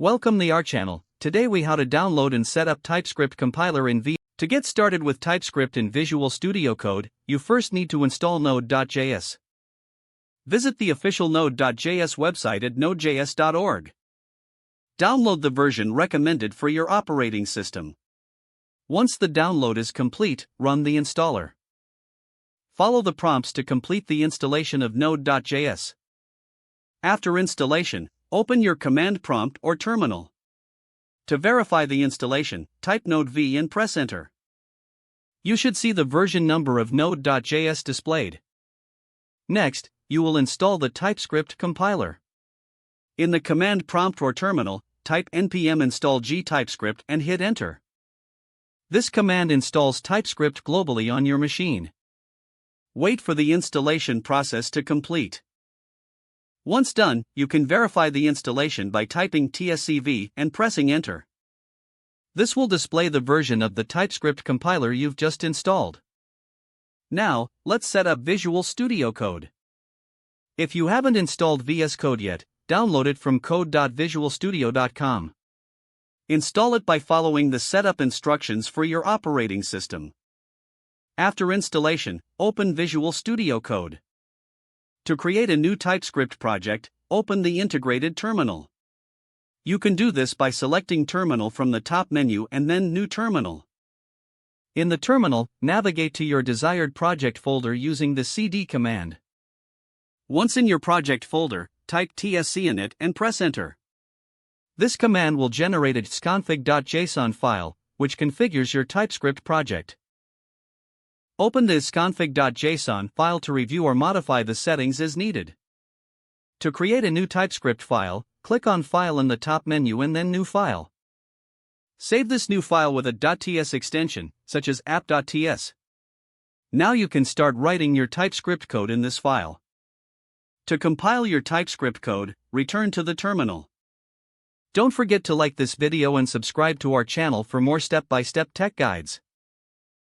Welcome to our channel. Today we how to download and set up TypeScript compiler in V. To get started with TypeScript in Visual Studio Code, you first need to install Node.js. Visit the official Node.js website at nodejs.org. Download the version recommended for your operating system. Once the download is complete, run the installer. Follow the prompts to complete the installation of Node.js. After installation, open your command prompt or terminal. To verify the installation, type Node V and press Enter. You should see the version number of Node.js displayed. Next, you will install the TypeScript compiler. In the command prompt or terminal, type npm install g TypeScript and hit Enter. This command installs TypeScript globally on your machine. Wait for the installation process to complete. Once done, you can verify the installation by typing tscv and pressing Enter. This will display the version of the TypeScript compiler you've just installed. Now, let's set up Visual Studio Code. If you haven't installed VS Code yet, download it from code.visualstudio.com. Install it by following the setup instructions for your operating system. After installation, open Visual Studio Code. To create a new TypeScript project, open the integrated terminal. You can do this by selecting Terminal from the top menu and then New Terminal. In the terminal, navigate to your desired project folder using the cd command. Once in your project folder, type tsc in it and press Enter. This command will generate a sconfig.json file, which configures your TypeScript project. Open the sconfig.json file to review or modify the settings as needed. To create a new TypeScript file, click on File in the top menu and then New File. Save this new file with a .ts extension, such as app.ts. Now you can start writing your TypeScript code in this file. To compile your TypeScript code, return to the terminal. Don't forget to like this video and subscribe to our channel for more step-by-step tech guides.